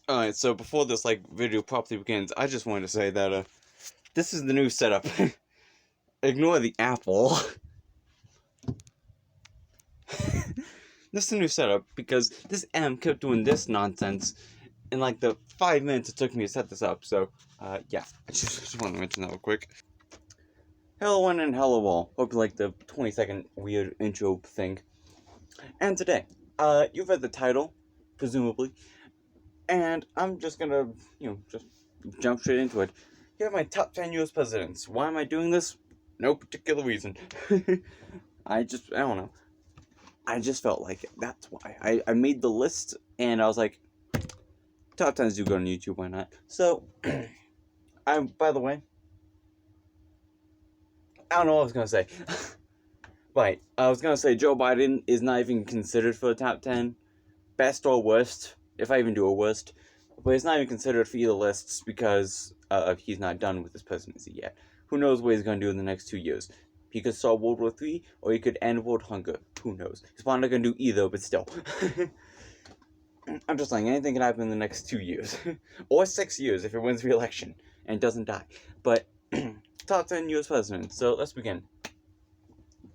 Alright, so before this, video properly begins, I just wanted to say that, this is the new setup. Ignore the apple. This is the new setup, because this M kept doing this nonsense in, the 5 minutes it took me to set this up, so, yeah. I just want to mention that real quick. Hello one and hello all. Hope you like the 20-second weird intro thing. And today, you've read the title, presumably, and I'm just gonna, just jump straight into it. Here are my top 10 US presidents. Why am I doing this? No particular reason. I don't know. I just felt like it. That's why. I made the list, and I was like, top 10s do go on YouTube, why not? So, by the way, I don't know what I was gonna say. Right, I was gonna say Joe Biden is not even considered for the top 10. Best or worst, if I even do a worst. But it's not even considered for either lists because he's not done with his presidency yet. Who knows what he's going to do in the next 2 years. He could start World War III, or he could end world hunger. Who knows? He's probably not going to do either, but still. I'm just saying, anything can happen in the next 2 years. Or 6 years if he wins re-election and doesn't die. But, top 10 US presidents. So, let's begin.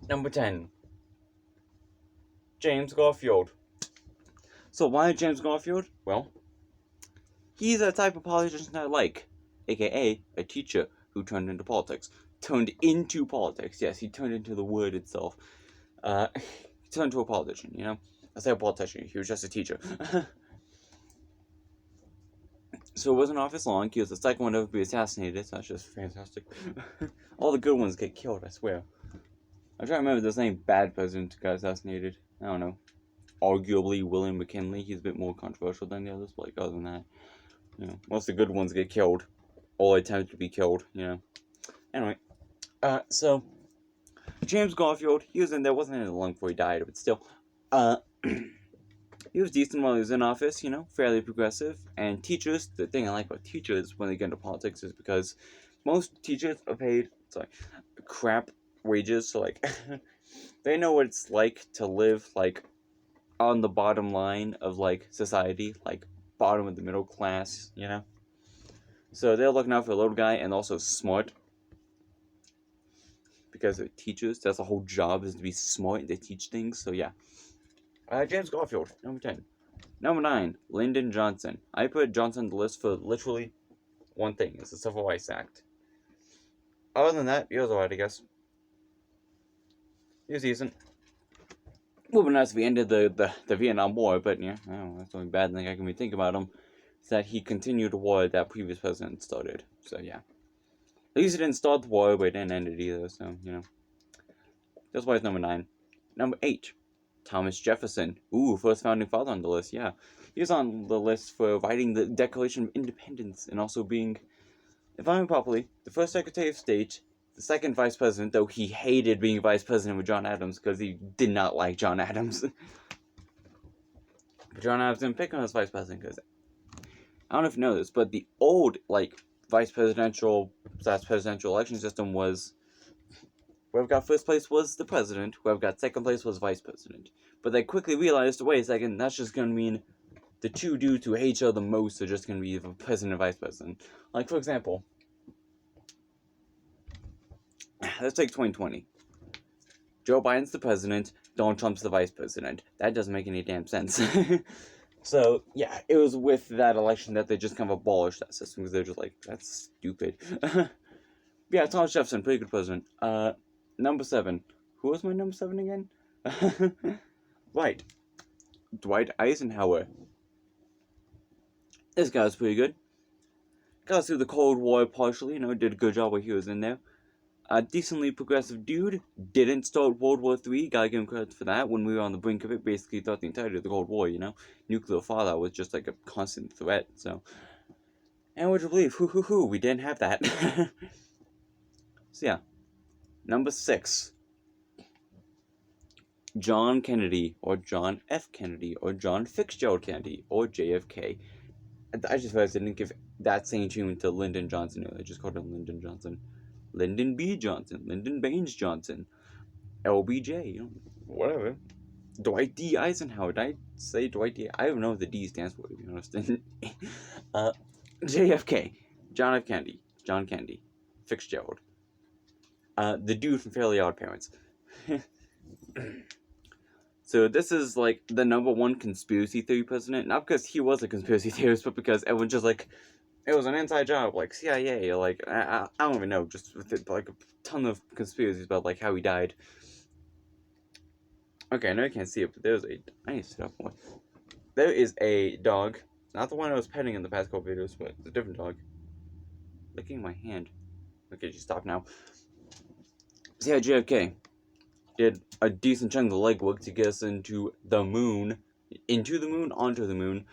Number 10. James Garfield. So, why James Garfield? Well, he's a type of politician I like, aka a teacher who turned into politics. Turned into politics, yes, he turned into the word itself. He turned into a politician, you know? I say a politician, he was just a teacher. So it wasn't office long, he was the second one to ever be assassinated, so that's just fantastic. All the good ones get killed, I swear. I'm trying to remember the same bad president who got assassinated. I don't know. Arguably William McKinley, he's a bit more controversial than the others, but other than that, most of the good ones get killed, or attempt to be killed, Anyway, so, James Garfield, he was in there, wasn't in it long before he died, but still, he was decent while he was in office, fairly progressive, and teachers, the thing I like about teachers when they get into politics is because most teachers are paid, crap wages, so, they know what it's like to live, on the bottom line of, society, bottom of the middle class, So they're looking out for a little guy and also smart. Because they're teachers, that's the whole job, is to be smart and to teach things, so yeah. James Garfield, number 10. Number 9, Lyndon Johnson. I put Johnson on the list for literally one thing. It's the Civil Rights Act. Other than that, he was alright, I guess. He was decent. Would be nice if he ended the Vietnam War, but yeah, I don't know, that's the only bad thing I can really think about him. Is that he continued a war that previous president started, so yeah. At least he didn't start the war, but he didn't end it either, so, That's why it's number 9. Number 8, Thomas Jefferson. Ooh, first founding father on the list, yeah. He was on the list for writing the Declaration of Independence and also being, if I remember properly, the first Secretary of State, the second Vice President, though he hated being Vice President with John Adams because he did not like John Adams. But John Adams didn't pick him as Vice President because, I don't know if you know this, but the old, Vice Presidential / presidential election system was, whoever got first place was the president, whoever got second place was vice president. But they quickly realized, wait a second, that's just going to mean the two dudes who hate each other the most are just going to be the president and vice president. For example, let's take 2020. Joe Biden's the president, Donald Trump's the vice president. That doesn't make any damn sense. So, yeah, it was with that election that they just kind of abolished that system, because they're just like, that's stupid. Yeah, Thomas Jefferson, pretty good president. Number 7. Who was my number 7 again? Right. Dwight Eisenhower. This guy was pretty good. Got us through the Cold War partially, did a good job while he was in there. A decently progressive dude. Didn't start World War III. Gotta give him credit for that. When we were on the brink of it, basically throughout the entirety of the Cold War, Nuclear fallout was just a constant threat, so. And would you believe? We didn't have that. So yeah. Number 6. John Kennedy, or John F. Kennedy, or John Fitzgerald Kennedy, or JFK. I just realized I didn't give that same treatment to Lyndon Johnson. I just called him Lyndon Johnson. Lyndon B. Johnson, Lyndon Baines Johnson, LBJ, whatever. Dwight D. Eisenhower. Did I say Dwight D? I don't know what the D stands for, to be honest. Uh, JFK, John Kennedy, Fitzgerald. The dude from Fairly Odd Parents. So this is like the number one conspiracy theory president, not because he was a conspiracy theorist, but because everyone's just like, it was an inside job, like CIA, like I don't even know, just with it, like a ton of conspiracies about like how he died. Okay, I know you can't see it, but I need to sit up more. There is a dog, not the one I was petting in the past couple videos, but a different dog, licking my hand. Okay, she stopped now. So yeah, JFK did a decent chunk of the legwork to get us into the moon, onto the moon.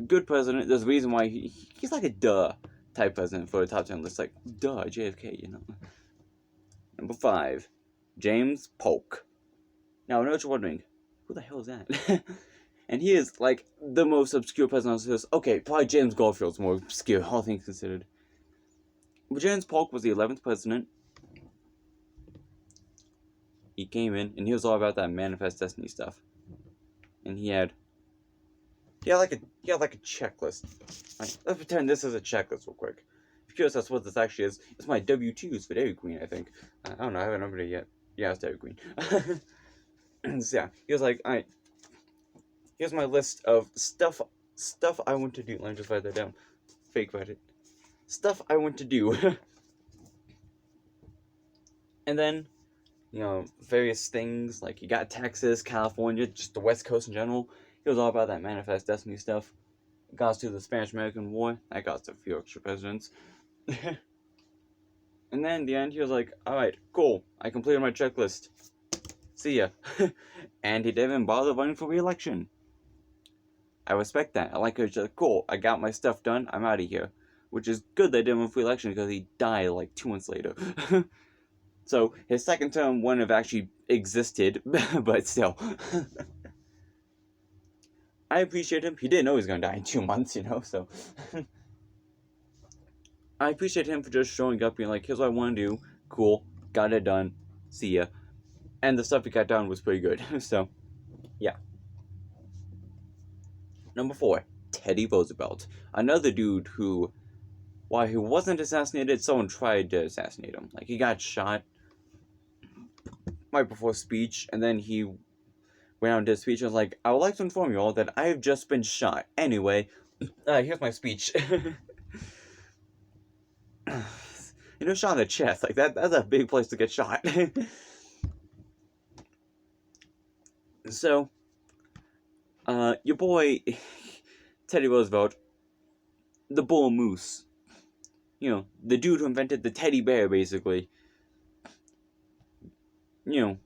Good president. There's a reason why he's like a duh type president for a top 10 list. Like, duh, JFK, you know. Number 5, James Polk. Now, I know what you're wondering, who the hell is that? And he is, like, the most obscure president on this. Okay, probably James Garfield's more obscure, all things considered. But James Polk was the 11th president. He came in, and he was all about that manifest destiny stuff. And he had like a checklist. Right, let's pretend this is a checklist real quick. If you're curious, that's what this actually is. It's my W-2s for Dairy Queen, I think. I don't know, I haven't opened it yet. Yeah, it's Dairy Queen. So yeah, he was like, alright, here's my list of stuff I want to do. Let me just write that down. Fake write it. Stuff I want to do. And then, you know, various things, like you got Texas, California, just the West Coast in general. He was all about that manifest destiny stuff. It got us to the Spanish-American War. That got us to a few extra presidents. And then in the end, he was like, alright, cool. I completed my checklist. See ya. And he didn't even bother running for re-election. I respect that. I like it. Just cool. I got my stuff done. I'm out of here. Which is good they didn't run for re-election because he died like 2 months later. So his second term wouldn't have actually existed, but still. I appreciate him. He didn't know he was going to die in 2 months, you know, so. I appreciate him for just showing up, being like, here's what I want to do. Cool. Got it done. See ya. And the stuff he got done was pretty good. So, yeah. Number 4, Teddy Roosevelt. Another dude who, while he wasn't assassinated, someone tried to assassinate him. Like, he got shot right before speech, and then he went out and did a speech and was like, I would like to inform you all that I have just been shot. Anyway, here's my speech. You know, shot in the chest, like that's a big place to get shot. So, your boy, Teddy Roosevelt, the bull moose, you know, the dude who invented the teddy bear, basically, you know,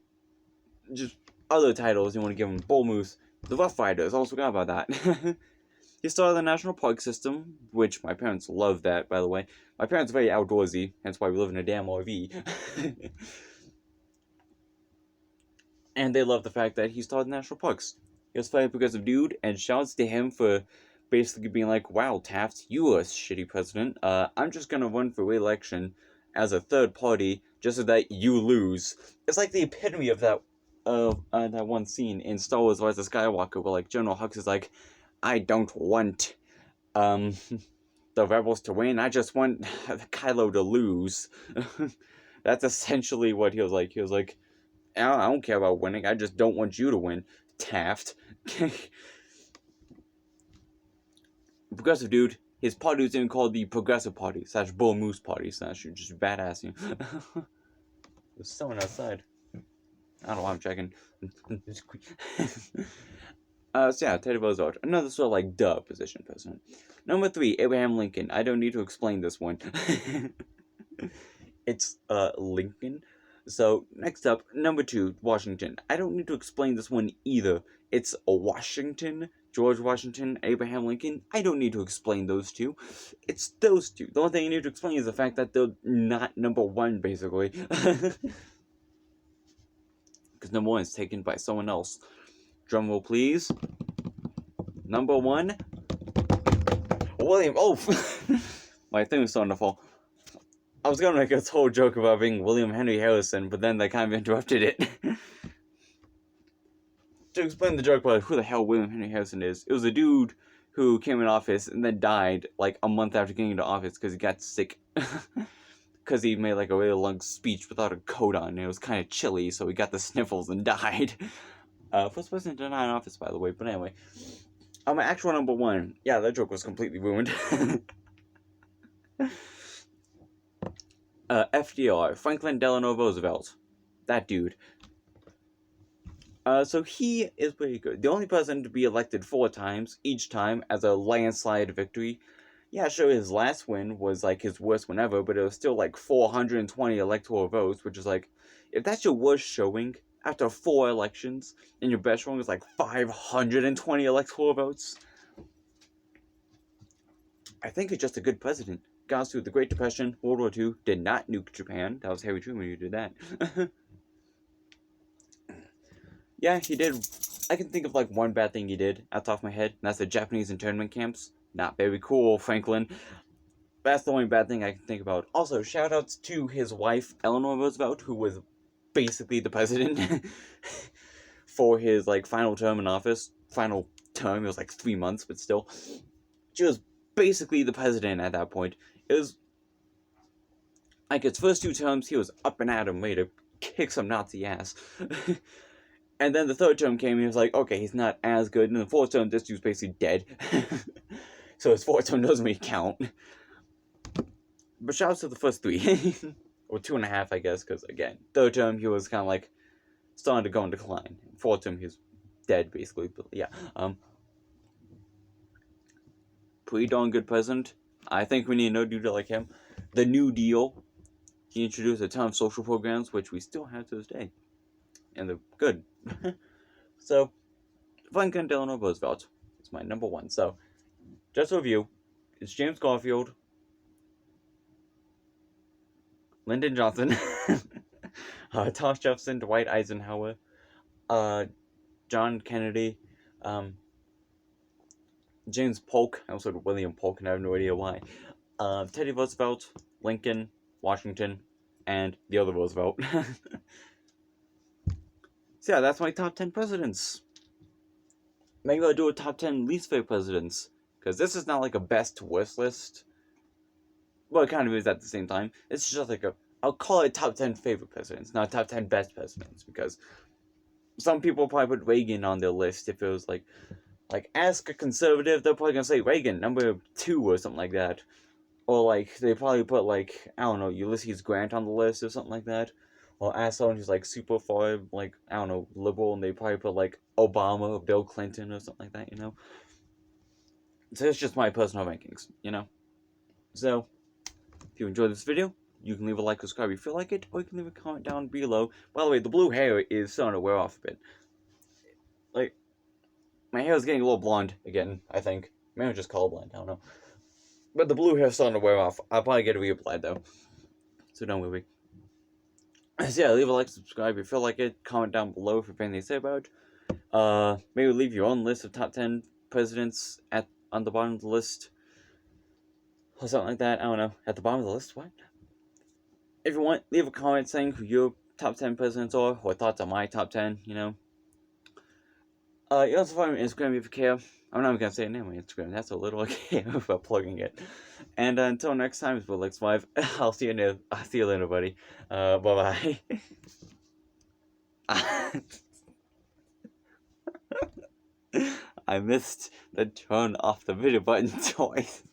just other titles you want to give him, bull moose, the Rough Riders, almost forgot about that. He started the National Park System, which my parents love that, by the way. My parents are very outdoorsy, hence why we live in a damn RV. And they love the fact that he started national parks. He was fired because of dude, and shouts to him for basically being like, wow, Taft, you are a shitty president. I'm just gonna run for re-election as a third party just so that you lose. It's like the epitome of that one scene in Star Wars Rise of Skywalker where like General Hux is like, I don't want the rebels to win, I just want Kylo to lose. That's essentially what he was like. He was like, I don't care about winning, I just don't want you to win, Taft. Progressive dude, his party was even called the Progressive Party / Bull Moose Party / just badass, you know. There's someone outside. I don't know why I'm checking. So yeah, Teddy Roosevelt, another sort of like duh position president. Number 3, Abraham Lincoln. I don't need to explain this one. It's Lincoln. So next up, number 2, Washington. I don't need to explain this one either. It's Washington, George Washington, Abraham Lincoln. I don't need to explain those two. It's those two. The only thing you need to explain is the fact that they're not number 1, basically. Because number 1 is taken by someone else. Drum roll, please. Number 1, William. Oh, my thing was starting to fall. I was gonna make a whole joke about being William Henry Harrison, but then they kind of interrupted it. to explain the joke about who the hell William Henry Harrison is, it was a dude who came in office and then died like a month after getting into office because he got sick. Because he made like a really long speech without a coat on, and it was kind of chilly, so he got the sniffles and died. First person to die in office, by the way. But anyway, my actual number one. Yeah, that joke was completely ruined. FDR, Franklin Delano Roosevelt. That dude. So he is pretty good. The only president to be elected 4 times, each time as a landslide victory. Yeah, sure, his last win was like his worst win ever, but it was still like 420 electoral votes, which is like, if that's your worst showing after 4 elections, and your best showing is like 520 electoral votes, I think it's just a good president. Got us through the Great Depression, World War II, did not nuke Japan. That was Harry Truman who did that. Yeah, he did. I can think of like one bad thing he did at the top of my head, and that's the Japanese internment camps. Not very cool, Franklin. That's the only bad thing I can think about. Also, shoutouts to his wife, Eleanor Roosevelt, who was basically the president for his like final term in office. Final term, it was like 3 months, but still. She was basically the president at that point. It was like his first 2 terms, he was up and at him, ready to kick some Nazi ass. And then the 3rd term came, and he was like, okay, he's not as good. And the 4th term, this dude's basically dead. So his 4th term doesn't really count. But shout out to the first 3. Or 2.5, I guess, because, again, 3rd term, he was kind of like starting to go in decline. 4th term, he was dead, basically. But yeah, pretty darn good president. I think we need another dude like him. The New Deal. He introduced a ton of social programs, which we still have to this day. And they're good. So, Franklin Delano Roosevelt is my number 1. So, just a review. It's James Garfield, Lyndon Johnson, Thomas Jefferson, Dwight Eisenhower, John Kennedy, James Polk. I also said William Polk, and I have no idea why. Teddy Roosevelt, Lincoln, Washington, and the other Roosevelt. So yeah, that's my top 10 presidents. Maybe I'll do a top 10 least favorite presidents, because this is not like a best to worst list. Well, it kind of is at the same time. It's just like I'll call it top 10 favorite presidents, not top 10 best presidents, because some people probably put Reagan on their list if it was like ask a conservative, they're probably gonna say Reagan, number 2 or something like that. Or like, they probably put like, I don't know, Ulysses Grant on the list or something like that. Or ask someone who's like super far, like, I don't know, liberal, and they probably put like Obama or Bill Clinton or something like that, you know? So it's just my personal rankings, you know? So, if you enjoyed this video, you can leave a like, subscribe if you feel like it, or you can leave a comment down below. By the way, the blue hair is starting to wear off a bit. Like, my hair is getting a little blonde again, I think. Maybe I'm just colorblind, I don't know. But the blue hair is starting to wear off. I'll probably get it reapplied though. So don't worry. So yeah, leave a like, subscribe if you feel like it. Comment down below if you have anything to say about it. Maybe leave your own list of top 10 presidents on the bottom of the list. Or something like that. I don't know. At the bottom of the list? What? If you want, leave a comment saying who your top 10 presidents are, or thoughts on my top 10, you know. You also find me on Instagram if you care. I'm not even going to say the name on Instagram. That's a little okay about plugging it. And until next time, it's BillX5. I'll see you later, buddy. Bye-bye. I missed the turn off the video button twice.